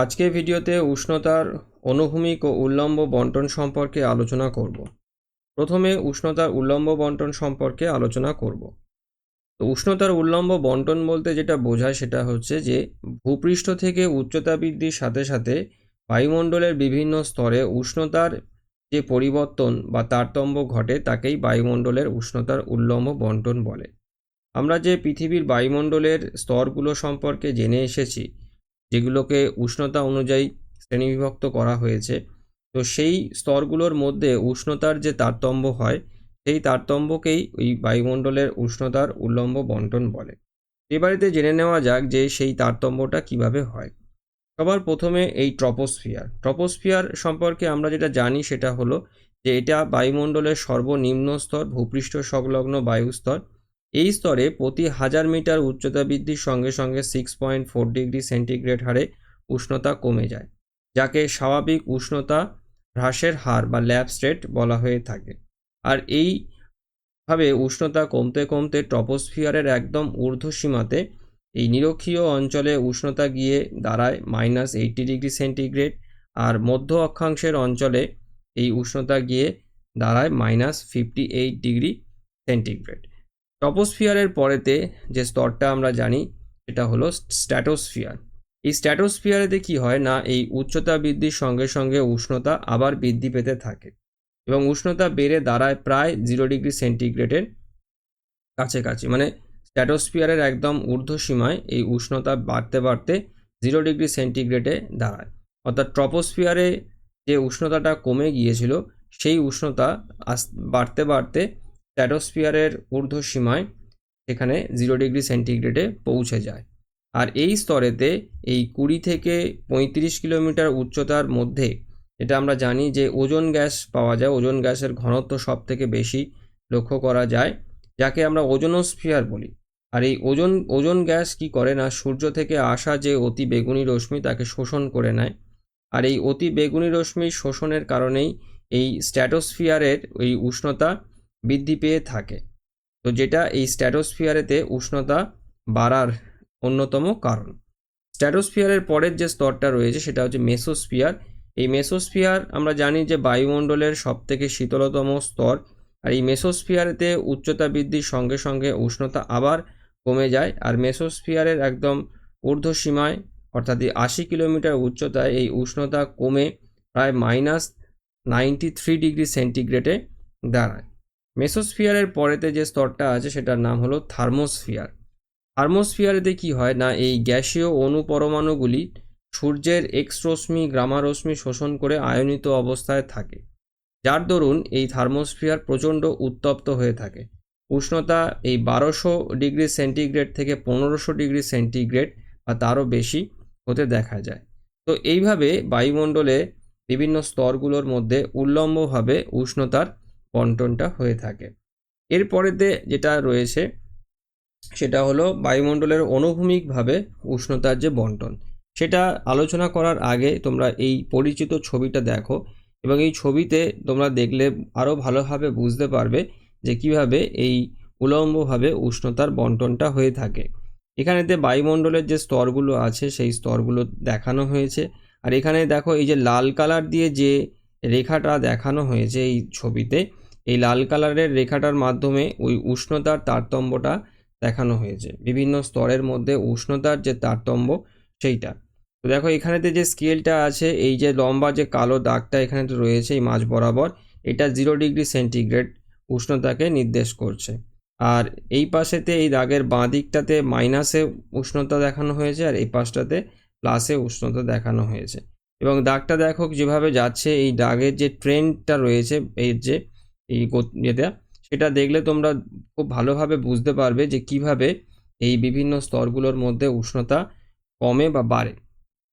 আজকের ভিডিওতে উষ্ণতার অনুভূমিক ও উল্লম্ব বণ্টন সম্পর্কে আলোচনা করব। প্রথমে উষ্ণতার উল্লম্ব বণ্টন সম্পর্কে আলোচনা করব। তো উষ্ণতার উল্লম্ব বণ্টন বলতে যেটা বোঝায় সেটা হচ্ছে যে ভূপৃষ্ঠ থেকে উচ্চতা বৃদ্ধির সাথে সাথে বায়ুমণ্ডলের বিভিন্ন স্তরে উষ্ণতার যে পরিবর্তন বা তারতম্য ঘটে তাকেই বায়ুমণ্ডলের উষ্ণতার উল্লম্ব বণ্টন বলে। আমরা যে পৃথিবীর বায়ুমণ্ডলের স্তরগুলো সম্পর্কে জেনে এসেছি, যেগুলোকে উষ্ণতা অনুযায়ী শ্রেণীবিভক্ত করা হয়েছে, তো সেই স্তরগুলোর মধ্যে উষ্ণতার যে তারতম্য হয় সেই তারতম্যকেই এই বায়ুমণ্ডলের উষ্ণতার উল্লম্ব বণ্টন বলে। এবারেতে জেনে নেওয়া যাক যে সেই তারতম্যটা কিভাবে হয়। সবার প্রথমে এই ট্রপোস্ফিয়ার সম্পর্কে আমরা যেটা জানি সেটা হলো যে এটা বায়ুমণ্ডলের সর্বনিম্ন স্তর, ভূপৃষ্ঠ সংলগ্ন বায়ুস্তর। এই স্তরে প্রতি 1000 মিটার উচ্চতা বৃদ্ধির সঙ্গে সঙ্গে 6.4 ডিগ্রি সেন্টিগ্রেড হারে উষ্ণতা কমে যায়, যাকে স্বাভাবিক উষ্ণতা হ্রাসের হার বা ল্যাপস রেট বলা হয়ে থাকে। আর এইভাবে উষ্ণতা কমতে কমতে ট্রপোস্ফিয়ারের একদম ঊর্ধ্বসীমাতে এই নিরক্ষীয় অঞ্চলে উষ্ণতা গিয়ে দাঁড়ায় -80 ডিগ্রি সেন্টিগ্রেড, আর মধ্য অক্ষাংশের অঞ্চলে এই উষ্ণতা গিয়ে দাঁড়ায় -58 ডিগ্রি সেন্টিগ্রেড। ট্রপোস্ফিয়ারের পরেতে যে স্তরটা আমরা জানি সেটা হলো স্ট্র্যাটোস্ফিয়ার। এই স্ট্র্যাটোস্ফিয়ারেতে কি হয় না, এই উচ্চতা বৃদ্ধির সঙ্গে সঙ্গে উষ্ণতা আবার বৃদ্ধি পেতে থাকে এবং উষ্ণতা বেড়ে দাঁড়ায় প্রায় 0 ডিগ্রি সেন্টিগ্রেডের কাছাকাছি। মানে স্ট্র্যাটোস্ফিয়ারের একদম ঊর্ধ্বসীমায় এই উষ্ণতা বাড়তে বাড়তে 0 ডিগ্রি সেন্টিগ্রেডে দাঁড়ায়। অর্থাৎ ট্রপোস্ফিয়ারে যে উষ্ণতাটা কমে গিয়েছিল সেই উষ্ণতা বাড়তে বাড়তে স্ট্র্যাটোস্ফিয়ারের ঊর্ধ্বসীমায় সেখানে 0 ডিগ্রি সেন্টিগ্রেডে পৌঁছে যায়। আর এই স্তরেতে এই 20 থেকে 35 কিলোমিটার উচ্চতার মধ্যে এটা আমরা জানি যে ওজোন গ্যাস পাওয়া যায়। ওজোন গ্যাসের ঘনত্ব সব থেকে বেশি লক্ষ্য করা যায়, যাকে আমরা ওজোনোস্ফিয়ার বলি। আর এই ওজোন গ্যাস কি করে না, সূর্য থেকে আসা যে অতি বেগুনি রশ্মি তাকে শোষণ করে নেয়। আর এই অতি বেগুনি রশ্মির শোষণের কারণেই এই স্ট্র্যাটোস্ফিয়ারের এই উষ্ণতা বৃদ্ধি পেয়ে থাকে। তো যেটা এই স্ট্র্যাটোস্ফিয়ারেতে উষ্ণতা বাড়ার অন্যতম কারণ। স্ট্র্যাটোস্ফিয়ারের পরের যে স্তরটা রয়েছে সেটা হচ্ছে মেসোস্ফিয়ার। এই মেসোস্ফিয়ার আমরা জানি যে বায়ুমণ্ডলের সবথেকে শীতলতম স্তর। আর এই মেসোস্ফিয়ারেতে উচ্চতা বৃদ্ধির সঙ্গে সঙ্গে উষ্ণতা আবার কমে যায়। আর মেসোস্ফিয়ারের একদম ঊর্ধ্বসীমায় অর্থাৎ 80 কিলোমিটার উচ্চতায় এই উষ্ণতা কমে প্রায় -93 ডিগ্রি সেন্টিগ্রেডে দাঁড়ায়। মেসোস্ফিয়ারের পরেতে যে স্তরটা আছে সেটার নাম হলো থার্মোস্ফিয়ার। থার্মোস্ফিয়ারেতে কি হয় না, এই গ্যাসীয় অণু পরমাণুগুলি সূর্যের এক্স রশ্মি, গামা রশ্মি শোষণ করে আয়নিত অবস্থায় থাকে, যার দরুন এই থার্মোস্ফিয়ার প্রচণ্ড উত্তপ্ত হয়ে থাকে। উষ্ণতা এই 1200 ডিগ্রি সেন্টিগ্রেড থেকে 1500 ডিগ্রি সেন্টিগ্রেড বা তারও বেশি হতে দেখা যায়। তো এইভাবে বায়ুমণ্ডলে বিভিন্ন স্তরগুলোর মধ্যে উল্লম্বভাবে উষ্ণতার বণ্টনটা হয়ে থাকে। এরপরেতে যেটা রয়েছে সেটা হলো বায়ুমণ্ডলের অনুভূমিকভাবে উষ্ণতার যে বণ্টন। সেটা আলোচনা করার আগে তোমরা এই পরিচিত ছবিটা দেখো, এবং এই ছবিতে তোমরা দেখলে আরও ভালোভাবে বুঝতে পারবে যে কিভাবে এই উলম্বভাবে উষ্ণতার বণ্টনটা হয়ে থাকে। এখানেতে বায়ুমণ্ডলের যে স্তরগুলো আছে সেই স্তরগুলো দেখানো হয়েছে। আর এখানে দেখো এই যে লাল কালার দিয়ে যে রেখাটা দেখানো হয়েছে এই ছবিতে, এই লাল কালারের রেখাটার মাধ্যমে ওই উষ্ণতার তারতম্যটা দেখানো হয়েছে, বিভিন্ন স্তরের মধ্যে উষ্ণতার যে তারতম্য সেইটা। তো দেখো এখানেতে যে স্কেলটা আছে, এই যে লম্বা যে কালো দাগটা এখানেতে রয়েছে এই মাঝ বরাবর, এটা 0 ডিগ্রি সেন্টিগ্রেড উষ্ণতাকে নির্দেশ করছে। আর এই পাশেতে এই দাগের বাঁ দিকটাতে মাইনাসে উষ্ণতা দেখানো হয়েছে, আর এই পাশটাতে প্লাসে উষ্ণতা দেখানো হয়েছে। এবং দাগটা দেখো যেভাবে যাচ্ছে, এই দাগের যে ট্রেন্ডটা রয়েছে এই যে এই যেটা, সেটা দেখলে তোমরা খুব ভালোভাবে বুঝতে পারবে যে কিভাবে এই বিভিন্ন স্তরগুলোর মধ্যে উষ্ণতা কমে বা বাড়ে।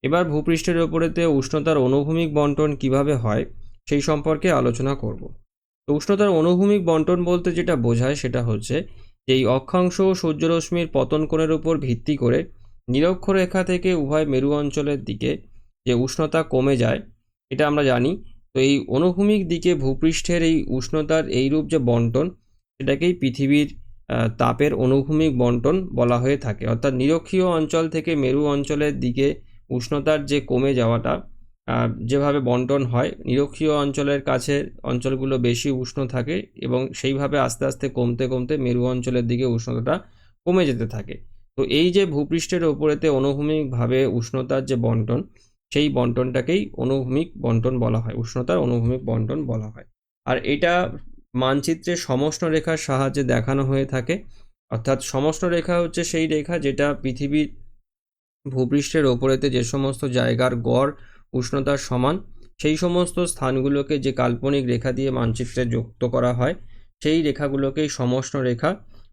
এবার ভূপৃষ্ঠের ওপরেতে উষ্ণতার অনুভূমিক বণ্টন কিভাবে হয় সেই সম্পর্কে আলোচনা করব। তো উষ্ণতার অনুভূমিক বণ্টন বলতে যেটা বোঝায় সেটা হচ্ছে যে এই অক্ষাংশ সূর্যরশ্মির পতন কোণের উপর ভিত্তি করে নিরক্ষরেখা থেকে উভয় মেরু অঞ্চলের দিকে যে উষ্ণতা কমে যায় এটা আমরা জানি। তো এই অনুভূমিক দিকে ভূপৃষ্ঠের এই উষ্ণতার এইরূপ যে বণ্টন, সেটাকেই পৃথিবীর তাপের অনুভূমিক বণ্টন বলা হয়ে থাকে। অর্থাৎ নিরক্ষীয় অঞ্চল থেকে মেরু অঞ্চলের দিকে উষ্ণতার যে কমে যাওয়াটা যেভাবে বন্টন হয়, নিরক্ষীয় অঞ্চলের কাছে অঞ্চলগুলো বেশি উষ্ণ থাকে এবং সেইভাবে আস্তে আস্তে কমতে কমতে মেরু অঞ্চলের দিকে উষ্ণতাটা কমে যেতে থাকে। তো এই যে ভূপৃষ্ঠের ওপরেতে অনুভূমিকভাবে উষ্ণতার যে বন্টন, সেই বন্টনটাকেই অনুভূমিক বন্টন বলা হয়, উষ্ণতার অনুভূমিক বন্টন বলা হয়। আর এটা মানচিত্রে সমষ্ণ রেখার সাহায্যে দেখানো হয়ে থাকে। অর্থাৎ সমষ্ণ রেখা হচ্ছে সেই রেখা যেটা পৃথিবীর ভূপৃষ্ঠের ওপরেতে যে সমস্ত জায়গার গড় উষ্ণতার সমান, সেই সমস্ত স্থানগুলোকে যে কাল্পনিক রেখা দিয়ে মানচিত্রে যুক্ত করা হয়, সেই রেখাগুলোকেই সমষ্ণ রেখা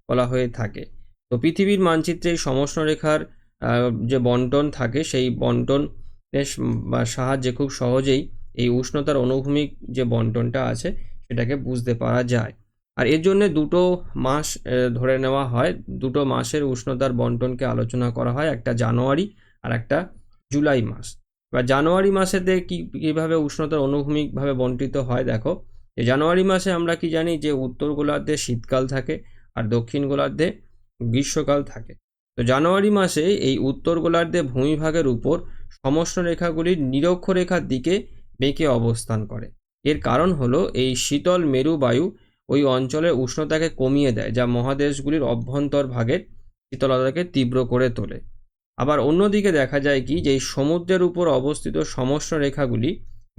বলা হয়ে থাকে। তো পৃথিবীর মানচিত্রে এই সমষ্ণ রেখার যে বন্টন থাকে, সেই বন্টনের সাহায্যে খুব সহজেই এই উষ্ণতার অনুভূমিক যে বন্টনটা আছে সেটাকে বুঝতে পারা যায়। আর এর জন্য দুটো মাস ধরে নেওয়া হয়, দুটো মাসের উষ্ণতার বন্টনকে আলোচনা করা হয়, একটা জানুয়ারি আর একটা জুলাই মাস। এবার জানুয়ারি মাসেতে কীভাবে উষ্ণতার অনুভূমিকভাবে বন্টিত হয় দেখো, যে জানুয়ারি মাসে আমরা কি জানি যে উত্তর গোলার্ধে শীতকাল থাকে আর দক্ষিণ গোলার্ধে গ্রীষ্মকাল থাকে। তো জানুয়ারি মাসে এই উত্তর গোলার্ধে ভূমিভাগের উপর সমষ্ণ রেখাগুলির নিরক্ষরেখার দিকে বেঁকে অবস্থান করে। এর কারণ হলো এই শীতল মেরু বায়ু ওই অঞ্চলের উষ্ণতাকে কমিয়ে দেয়, যা মহাদেশগুলির অভ্যন্তর ভাগের শীতলতাকে তীব্র করে তোলে। আবার অন্যদিকে দেখা যায় কি যে সমুদ্রের উপর অবস্থিত সমষ্ণ রেখাগুলি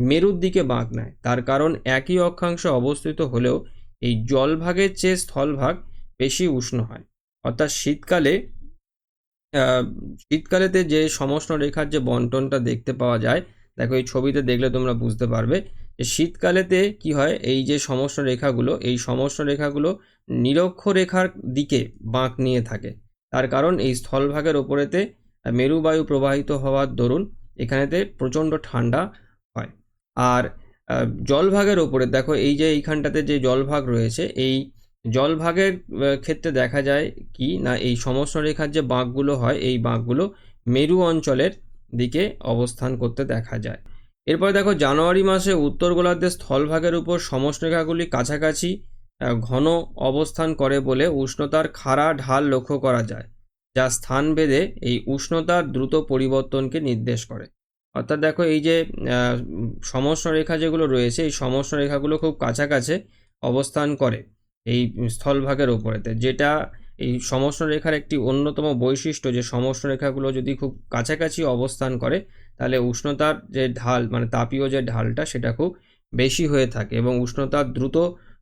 মেরুর দিকে বাঁক নেয়। তার কারণ একই অক্ষাংশে অবস্থিত হলেও এই জলভাগের চেয়ে স্থলভাগ বেশি উষ্ণ হয়। অর্থাৎ শীতকালেতে যে সমষ্ণ রেখার যে বন্টনটা দেখতে পাওয়া যায়, দেখো এই ছবিতে দেখলে তোমরা বুঝতে পারবে যে শীতকালেতে কি হয়, এই যে সমষ্ণ রেখাগুলো, এই সমষ্ণ রেখাগুলো নিরক্ষরেখার দিকে বাঁক নিয়ে থাকে। তার কারণ এই স্থলভাগের ওপরেতে মেরুবায়ু প্রবাহিত হওয়ার দরুন এখানেতে প্রচণ্ড ঠান্ডা হয়। আর জলভাগের ওপরে দেখো এই যে এইখানটাতে যে জলভাগ রয়েছে, এই জলভাগের ক্ষেত্রে দেখা যায় কি না, এই সমষ্ণ রেখার যে বাঁকগুলো হয়, এই বাঁকগুলো মেরু অঞ্চলের দিকে অবস্থান করতে দেখা যায়। এরপরে দেখো জানুয়ারি মাসে উত্তর গোলার্ধের স্থলভাগের উপর সমষ্ণ রেখাগুলি কাছাকাছি ঘন অবস্থান করে বলে উষ্ণতার খাড়া ঢাল লক্ষ্য করা যায়, যা স্থানভেদে এই উষ্ণতার দ্রুত পরিবর্তনকে নির্দেশ করে। অর্থাৎ দেখো এই যে সমষ্ণ রেখা যেগুলো রয়েছে, এই সমষ্ণ রেখাগুলো খুব কাছাকাছি অবস্থান করে এই স্থলভাগের ওপরেতে, যেটা এই সমষ্ণ রেখার একটি অন্যতম বৈশিষ্ট্য, যে সমষ্ণ রেখাগুলো যদি খুব কাছাকাছি অবস্থান করে তাহলে উষ্ণতার যে ঢাল, মানে তাপীয় যে ঢালটা, সেটা খুব বেশি হয়ে থাকে এবং উষ্ণতার দ্রুত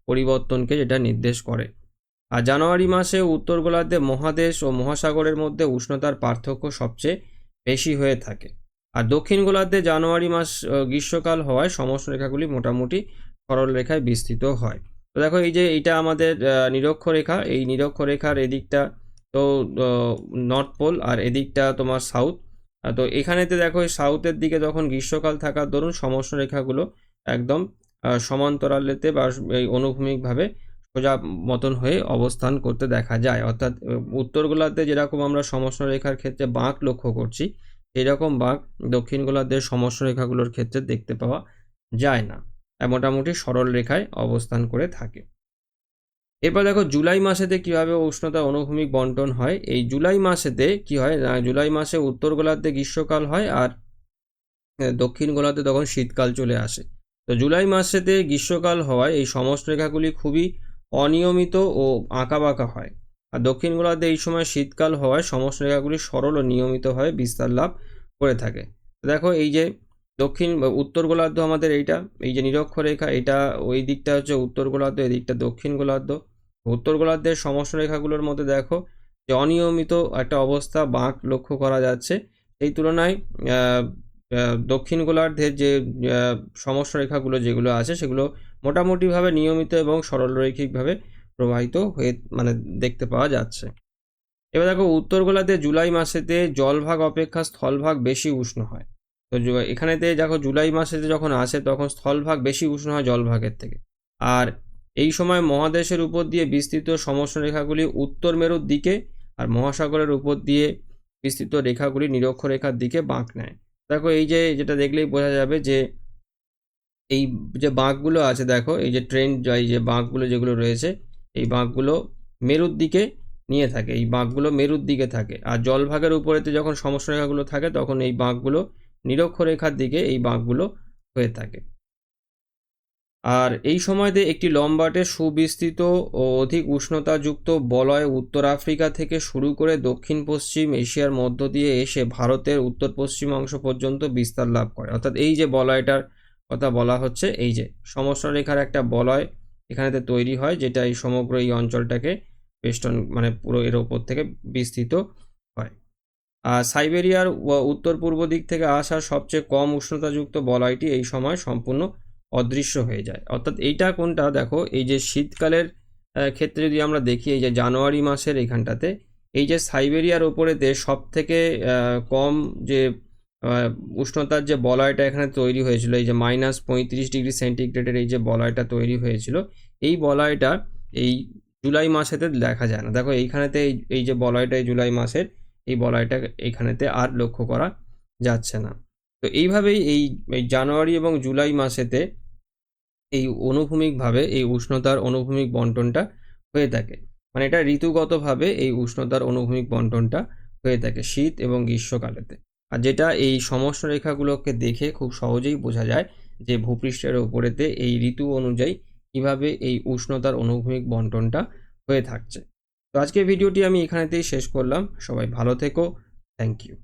পরিবর্তনকে যেটা নির্দেশ করে। আর জানুয়ারি মাসে উত্তর গোলার্ধে মহাদেশ ও মহাসাগরের মধ্যে উষ্ণতার পার্থক্য সবচেয়ে বেশি হয়ে থাকে। আর দক্ষিণ গোলার্ধে জানুয়ারি মাস গ্রীষ্মকাল হওয়ায় সমষ্ণ রেখাগুলি মোটামুটি সরল রেখায় বিস্তৃত হয়। তো দেখো এই যে এইটা আমাদের নিরক্ষরেখা, এই নিরক্ষরেখার এদিকটা তো নর্থ পোল আর এদিকটা তোমার সাউথ। তো এখানেতে দেখো এই সাউথের দিকে যখন গ্রীষ্মকাল থাকার দরুন সমষ্ণ রেখাগুলো একদম সমান্তরালেতে বা এই অনুভূমিকভাবে সোজা মতন হয়ে অবস্থান করতে দেখা যায়। অর্থাৎ উত্তর গোলার্ধে যেরকম আমরা সমষ্ণ রেখার ক্ষেত্রে বাঁক লক্ষ্য করছি, এরকম বাঁক দক্ষিণ গোলার্ধের সমষ্ণ রেখাগুলোর ক্ষেত্রে দেখতে পাওয়া যায় না, মোটামুটি সরল রেখায় অবস্থান করে থাকে। এরপর দেখো জুলাই মাসেতে কীভাবে উষ্ণতা অনুভূমিক বন্টন হয়। এই জুলাই মাসেতে কি হয় না, জুলাই মাসে উত্তর গোলার্ধে গ্রীষ্মকাল হয় আর দক্ষিণ গোলার্ধে তখন শীতকাল চলে আসে। তো জুলাই মাসেতে গ্রীষ্মকাল হওয়ায় এই সমষ্ণ রেখাগুলি খুবই অনিয়মিত ও আঁকাবাঁকা হয়। আর দক্ষিণ গোলার্ধে এই সময় শীতকাল হওয়ায় সমষ্ণ রেখাগুলি সরল ও নিয়মিতভাবে বিস্তার লাভ করে থাকে। দেখো এই যে উত্তর গোলার্ধ আমাদের এইটা, এই যে নিরক্ষরেখা, এটা ওই দিকটা হচ্ছে উত্তর গোলার্ধ, এই দিকটা দক্ষিণ গোলার্ধ। উত্তর গোলার্ধের সমষ্ণ রেখাগুলোর মধ্যে দেখো যে অনিয়মিত একটা অবস্থা, বাঁক লক্ষ্য করা যাচ্ছে। এই তুলনায় দক্ষিণ গোলার্ধের যে সমষ্ণ রেখাগুলো যেগুলো আছে, সেগুলো মোটামুটিভাবে নিয়মিত এবং সরলরৈখিকভাবে প্রবাহিত হয়ে মানে দেখতে পাওয়া যাচ্ছে। এবার দেখো উত্তর গোলার্ধে জুলাই মাসেতে জলভাগ অপেক্ষা স্থলভাগ বেশি উষ্ণ হয়। তো এখানেতে দেখো জুলাই মাসেতে যখন আসে তখন স্থলভাগ বেশি উষ্ণ হয় জলভাগের থেকে। আর এই সময় মহাদেশের উপর দিয়ে বিস্তৃত সমষ্ণ রেখাগুলি উত্তর মেরুর দিকে আর মহাসাগরের উপর দিয়ে বিস্তৃত রেখাগুলি নিরক্ষরেখার দিকে বাঁক নেয়। দেখো এই যে যেটা দেখলেই বোঝা যাবে যে এই যে বাঁকগুলো আছে, দেখো এই যে ট্রেন্ড, এই যে বাঁকগুলো যেগুলো রয়েছে, এই বাঁকগুলো মেরুর দিকে নিয়ে থাকে, এই বাঁকগুলো মেরুর দিকে থাকে। আর জলভাগের উপরেতে যখন সমস্যারেখাগুলো থাকে তখন এই বাঁকগুলো নিরক্ষরেখার দিকে এই বাঁকগুলো হয়ে থাকে। আর এই সময়তে একটি লম্বাটে সুবিস্তৃত ও অধিক উষ্ণতাযুক্ত বলয় উত্তর আফ্রিকা থেকে শুরু করে দক্ষিণ পশ্চিম এশিয়ার মধ্য দিয়ে এসে ভারতের উত্তর পশ্চিম অংশ পর্যন্ত বিস্তার লাভ করে। অর্থাৎ এই যে বলয়টার কথা বলা হচ্ছে, এই যে সমস্যারেখার একটা বলয় এখানেতে তৈরি হয়, যেটা এই সমগ্র এই অঞ্চলটাকে বেষ্টন মানে পুরো এর ওপর থেকে বিস্তৃত হয়। আর সাইবেরিয়ার উত্তর পূর্ব দিক থেকে আসা সবচেয়ে কম উষ্ণতাযুক্ত বলয়টি এই সময় সম্পূর্ণ অদৃশ্য হয়ে যায়। অর্থাৎ এইটা কোনটা দেখো, এই যে শীতকালের ক্ষেত্রে যদি আমরা দেখি, এই যে জানুয়ারি মাসের এইখানটাতে এই যে সাইবেরিয়ার ওপরেতে সব থেকে কম যে উষ্ণতার যে বলয়টা এখানে তৈরি হয়েছিল, এই যে -35°C এই যে বলয়টা তৈরি হয়েছিল, এই বলয়টা এই জুলাই মাসেতে দেখা যায় না। দেখো এইখানেতে এই যে বলয়টা এই জুলাই মাসের, এই বলয়টা এইখানেতে আর লক্ষ্য করা যাচ্ছে না। তো এইভাবেই এই জানুয়ারি এবং জুলাই মাসেতে এই অনুভূমিকভাবে এই উষ্ণতার অনুভূমিক বন্টনটা হয়ে থাকে। মানে এটা ঋতুগতভাবে এই উষ্ণতার অনুভূমিক বন্টনটা হয়ে থাকে শীত এবং গ্রীষ্মকালেতে। আর যেটা এই সমস্যারেখাগুলোকে দেখে খুব সহজেই বোঝা যায় যে ভূপৃষ্ঠের ওপরেতে এই ঋতু অনুযায়ী কিভাবে এই উষ্ণতার অনুভূমিক বন্টনটা হয়ে থাকছে। তো আজকের ভিডিওটি আমি এখানেতেই শেষ করলাম। সবাই ভালো থেকো। Thank you.